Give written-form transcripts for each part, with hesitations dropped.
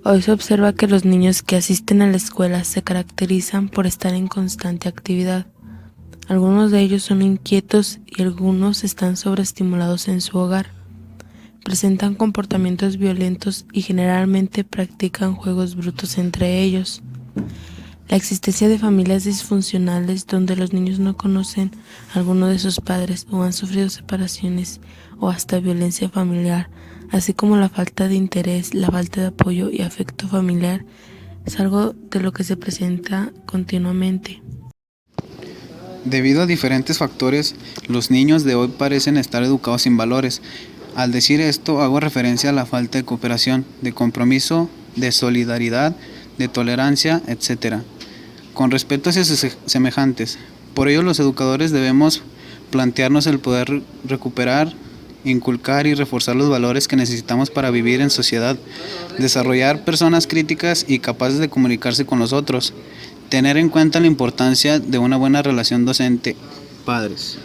Hoy se observa que los niños que asisten a la escuela se caracterizan por estar en constante actividad. Algunos de ellos son inquietos y algunos están sobreestimulados en su hogar. Presentan comportamientos violentos y generalmente practican juegos brutos entre ellos. La existencia de familias disfuncionales donde los niños no conocen a alguno de sus padres o han sufrido separaciones o hasta violencia familiar, así como la falta de interés, la falta de apoyo y afecto familiar, es algo de lo que se presenta continuamente. Debido a diferentes factores, los niños de hoy parecen estar educados sin valores. Al decir esto, hago referencia a la falta de cooperación, de compromiso, de solidaridad, de tolerancia, etc. Con respeto hacia sus semejantes. Por ello, los educadores debemos plantearnos el poder recuperar, inculcar y reforzar los valores que necesitamos para vivir en sociedad, desarrollar personas críticas y capaces de comunicarse con los otros, tener en cuenta la importancia de una buena relación docente-padres.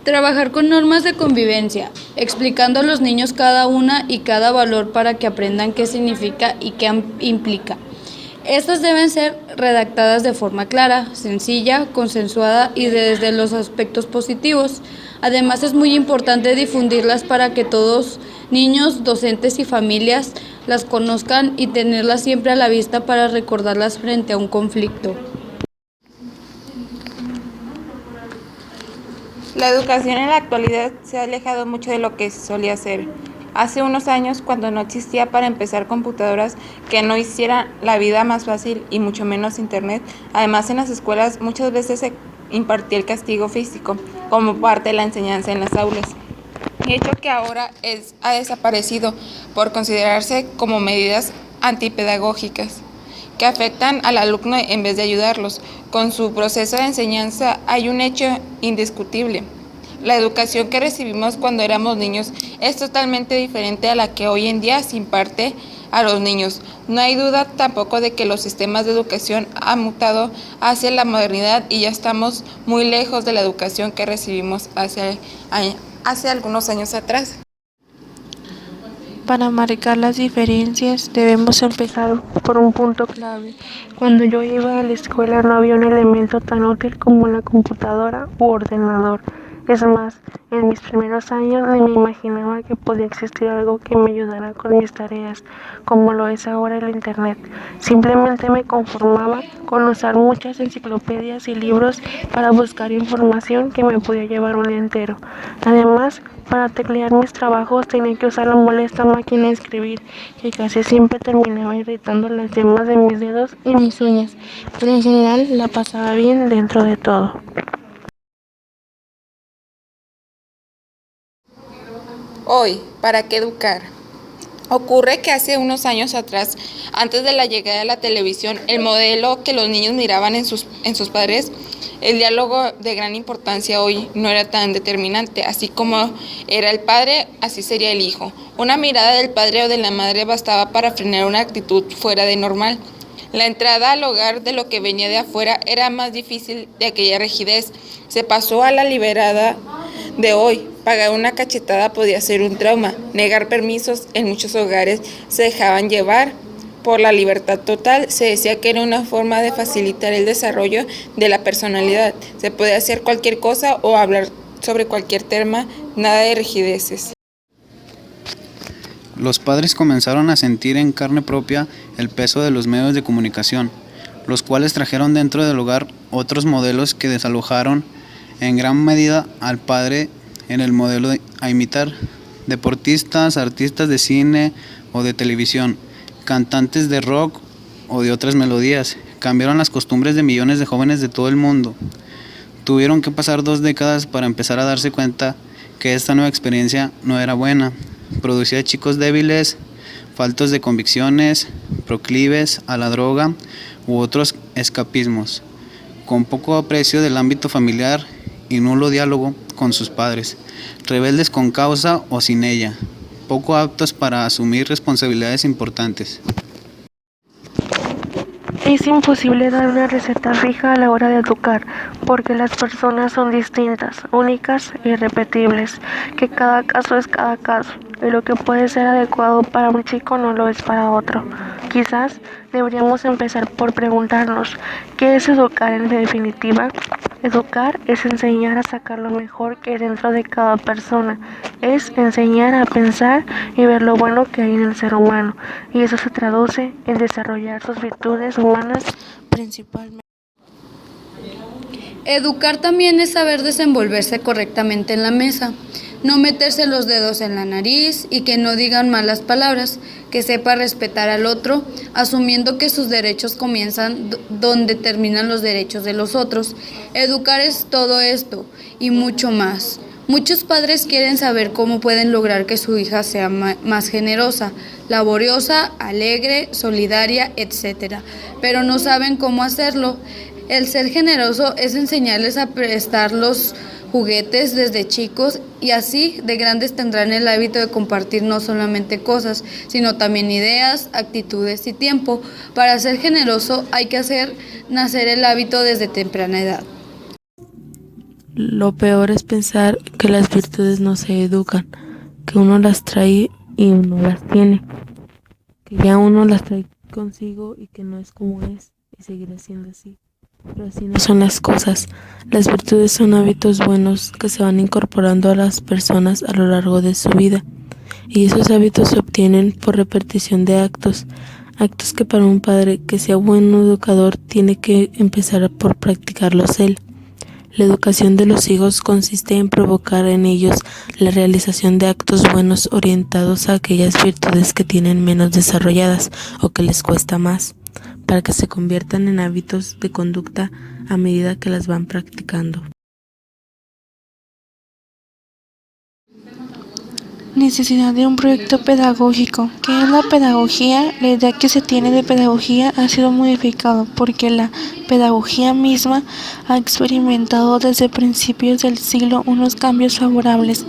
Trabajar con normas de convivencia, explicando a los niños cada una y cada valor para que aprendan qué significa y qué implica. Estas deben ser redactadas de forma clara, sencilla, consensuada y desde los aspectos positivos. Además, es muy importante difundirlas para que todos, niños, docentes y familias, las conozcan y tenerlas siempre a la vista para recordarlas frente a un conflicto. La educación en la actualidad se ha alejado mucho de lo que solía ser. Hace unos años, cuando no existía para empezar computadoras que no hicieran la vida más fácil y mucho menos internet, además en las escuelas muchas veces se impartía el castigo físico como parte de la enseñanza en las aulas. Hecho que ahora ha desaparecido por considerarse como medidas antipedagógicas que afectan al alumno en vez de ayudarlos. Con su proceso de enseñanza hay un hecho indiscutible. La educación que recibimos cuando éramos niños es totalmente diferente a la que hoy en día se imparte a los niños. No hay duda tampoco de que los sistemas de educación han mutado hacia la modernidad y ya estamos muy lejos de la educación que recibimos hace algunos años atrás. Para marcar las diferencias debemos empezar por un punto clave. Cuando yo iba a la escuela no había un elemento tan útil como la computadora u ordenador. Es más, en mis primeros años ni me imaginaba que podía existir algo que me ayudara con mis tareas, como lo es ahora el internet. Simplemente me conformaba con usar muchas enciclopedias y libros para buscar información que me podía llevar un día entero. Además, para teclear mis trabajos tenía que usar la molesta máquina de escribir, que casi siempre terminaba irritando las yemas de mis dedos y mis uñas, pero en general la pasaba bien dentro de todo. Hoy, ¿para qué educar? Ocurre que hace unos años atrás, antes de la llegada de la televisión, el modelo que los niños miraban en sus padres, el diálogo de gran importancia hoy no era tan determinante. Así como era el padre, así sería el hijo. Una mirada del padre o de la madre bastaba para frenar una actitud fuera de normal. La entrada al hogar de lo que venía de afuera era más difícil de aquella rigidez. Se pasó a la liberada de hoy. Pagar una cachetada podía ser un trauma. Negar permisos en muchos hogares se dejaban llevar por la libertad total. Se decía que era una forma de facilitar el desarrollo de la personalidad. Se podía hacer cualquier cosa o hablar sobre cualquier tema, nada de rigideces. Los padres comenzaron a sentir en carne propia el peso de los medios de comunicación, los cuales trajeron dentro del hogar otros modelos que desalojaron en gran medida al padre en el modelo a imitar: deportistas, artistas de cine o de televisión, cantantes de rock o de otras melodías. Cambiaron las costumbres de millones de jóvenes de todo el mundo. Tuvieron que pasar 2 décadas para empezar a darse cuenta que esta nueva experiencia no era buena. Producía chicos débiles, faltos de convicciones, proclives a la droga u otros escapismos, con poco aprecio del ámbito familiar y nulo diálogo con sus padres, rebeldes con causa o sin ella, poco aptos para asumir responsabilidades importantes. Es Es imposible dar una receta fija a la hora de educar, porque las personas son distintas, únicas e irrepetibles, que cada caso es cada caso, y lo que puede ser adecuado para un chico no lo es para otro. Quizás deberíamos empezar por preguntarnos, ¿qué es educar en definitiva? Educar es enseñar a sacar lo mejor que hay dentro de cada persona, es enseñar a pensar y ver lo bueno que hay en el ser humano, y eso se traduce en desarrollar sus virtudes humanas principalmente. Educar también es saber desenvolverse correctamente en la mesa, no meterse los dedos en la nariz y que no digan malas palabras, que sepa respetar al otro, asumiendo que sus derechos comienzan donde terminan los derechos de los otros. Educar es todo esto y mucho más. Muchos padres quieren saber cómo pueden lograr que su hija sea más generosa, laboriosa, alegre, solidaria, etc. Pero no saben cómo hacerlo. El ser generoso es enseñarles a prestar los juguetes desde chicos y así de grandes tendrán el hábito de compartir no solamente cosas, sino también ideas, actitudes y tiempo. Para ser generoso hay que hacer nacer el hábito desde temprana edad. Lo peor es pensar que las virtudes no se educan, que uno las trae y uno las tiene, que ya uno las trae consigo y que no es como es y seguirá siendo así. Pero así no son las cosas. Las virtudes son hábitos buenos que se van incorporando a las personas a lo largo de su vida, y esos hábitos se obtienen por repetición de actos que para un padre que sea buen educador tiene que empezar por practicarlos él. La educación de los hijos consiste en provocar en ellos la realización de actos buenos orientados a aquellas virtudes que tienen menos desarrolladas o que les cuesta más, para que se conviertan en hábitos de conducta a medida que las van practicando. Necesidad de un proyecto pedagógico. ¿Qué es la pedagogía? La idea que se tiene de pedagogía ha sido modificada porque la pedagogía misma ha experimentado desde principios del siglo unos cambios favorables.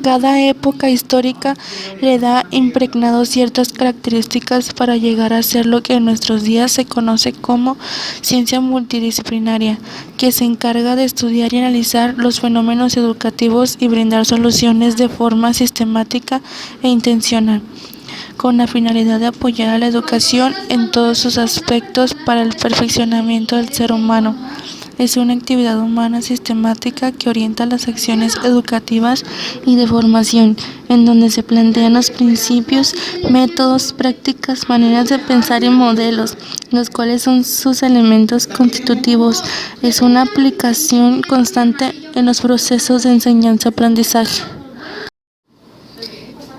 Cada época histórica le da impregnado ciertas características para llegar a ser lo que en nuestros días se conoce como ciencia multidisciplinaria, que se encarga de estudiar y analizar los fenómenos educativos y brindar soluciones de forma sistemática e intencional, con la finalidad de apoyar a la educación en todos sus aspectos para el perfeccionamiento del ser humano. Es una actividad humana sistemática que orienta las acciones educativas y de formación, en donde se plantean los principios, métodos, prácticas, maneras de pensar y modelos, los cuales son sus elementos constitutivos. Es una aplicación constante en los procesos de enseñanza-aprendizaje.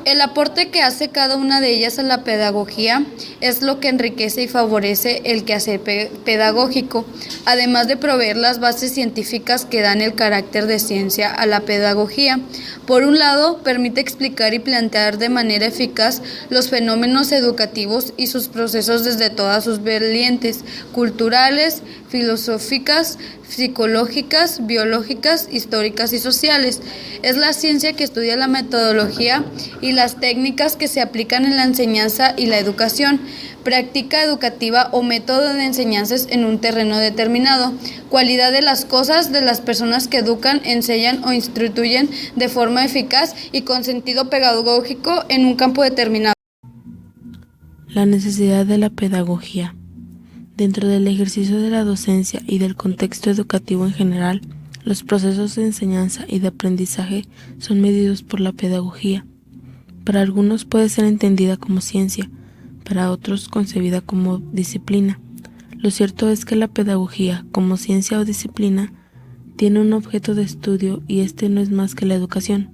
El aporte que hace cada una de ellas a la pedagogía es lo que enriquece y favorece el quehacer pedagógico, además de proveer las bases científicas que dan el carácter de ciencia a la pedagogía. Por un lado, permite explicar y plantear de manera eficaz los fenómenos educativos y sus procesos desde todas sus vertientes culturales, filosóficas, psicológicas, biológicas, históricas y sociales. Es la ciencia que estudia la metodología y las técnicas que se aplican en la enseñanza y la educación, práctica educativa o método de enseñanzas en un terreno determinado, cualidad de las cosas, de las personas que educan, enseñan o instruyen de forma eficaz y con sentido pedagógico en un campo determinado. La necesidad de la pedagogía. Dentro del ejercicio de la docencia y del contexto educativo en general, los procesos de enseñanza y de aprendizaje son medidos por la pedagogía. Para algunos puede ser entendida como ciencia, para otros concebida como disciplina. Lo cierto es que la pedagogía, como ciencia o disciplina, tiene un objeto de estudio y este no es más que la educación.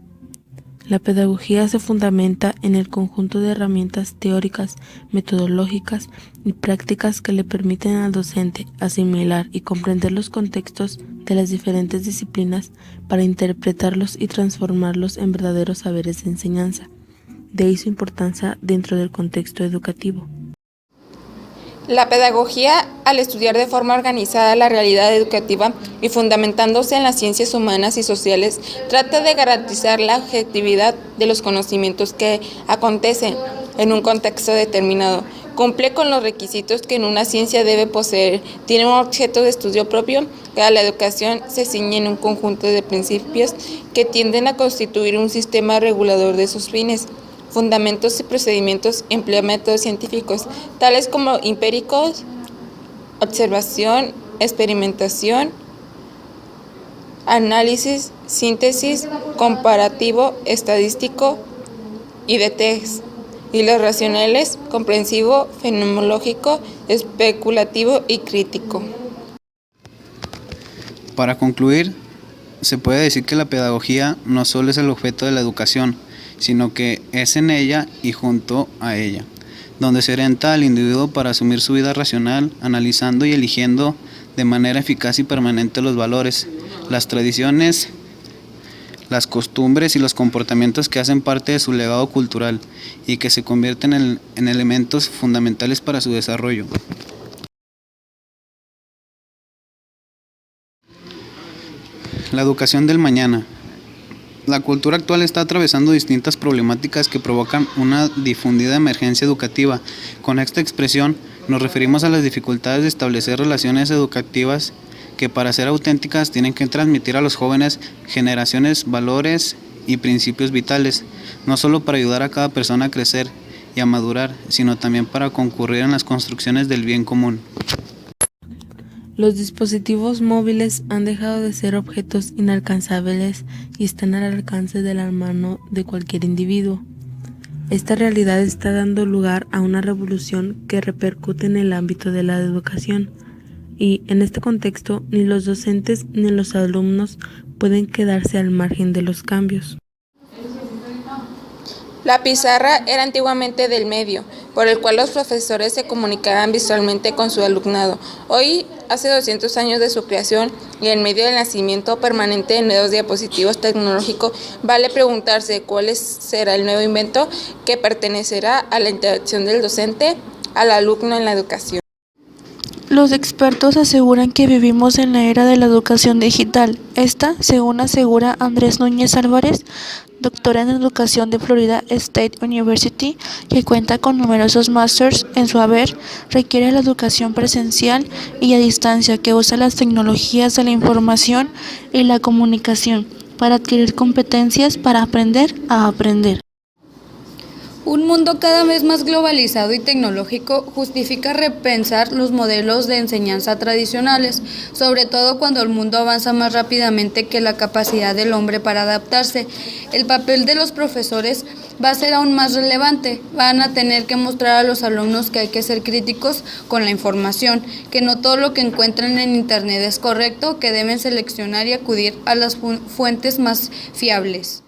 La pedagogía se fundamenta en el conjunto de herramientas teóricas, metodológicas y prácticas que le permiten al docente asimilar y comprender los contextos de las diferentes disciplinas para interpretarlos y transformarlos en verdaderos saberes de enseñanza. De ahí su importancia dentro del contexto educativo. La pedagogía, al estudiar de forma organizada la realidad educativa y fundamentándose en las ciencias humanas y sociales, trata de garantizar la objetividad de los conocimientos que acontecen en un contexto determinado, Cumple con los requisitos que en una ciencia debe poseer. Tiene un objeto de estudio propio. La educación se ciñe en un conjunto de principios que tienden a constituir un sistema regulador de sus fines. Fundamentos y procedimientos emplea métodos científicos, tales como empíricos, observación, experimentación, análisis, síntesis, comparativo, estadístico y de test, y los racionales, comprensivo, fenomenológico, especulativo y crítico. Para concluir, se puede decir que la pedagogía no solo es el objeto de la educación, sino que es en ella y junto a ella, donde se orienta al individuo para asumir su vida racional, analizando y eligiendo de manera eficaz y permanente los valores, las tradiciones, las costumbres y los comportamientos que hacen parte de su legado cultural y que se convierten en elementos fundamentales para su desarrollo. La educación del mañana. La cultura actual está atravesando distintas problemáticas que provocan una difundida emergencia educativa. Con esta expresión nos referimos a las dificultades de establecer relaciones educativas que para ser auténticas tienen que transmitir a los jóvenes generaciones valores y principios vitales, no solo para ayudar a cada persona a crecer y a madurar, sino también para concurrir en las construcciones del bien común. Los dispositivos móviles han dejado de ser objetos inalcanzables y están al alcance de la mano de cualquier individuo. Esta realidad está dando lugar a una revolución que repercute en el ámbito de la educación y, en este contexto, ni los docentes ni los alumnos pueden quedarse al margen de los cambios. La pizarra era antiguamente del medio, por el cual los profesores se comunicaban visualmente con su alumnado. Hoy, hace 200 años de su creación y en medio del nacimiento permanente de nuevos dispositivos tecnológicos, vale preguntarse cuál será el nuevo invento que pertenecerá a la interacción del docente al alumno en la educación. Los expertos aseguran que vivimos en la era de la educación digital. Esta, según asegura Andrés Núñez Álvarez, doctora en educación de Florida State University, que cuenta con numerosos másters en su haber, requiere la educación presencial y a distancia que usa las tecnologías de la información y la comunicación para adquirir competencias para aprender a aprender. Un mundo cada vez más globalizado y tecnológico justifica repensar los modelos de enseñanza tradicionales, sobre todo cuando el mundo avanza más rápidamente que la capacidad del hombre para adaptarse. El papel de los profesores va a ser aún más relevante. Van a tener que mostrar a los alumnos que hay que ser críticos con la información, que no todo lo que encuentran en Internet es correcto, que deben seleccionar y acudir a las fuentes más fiables.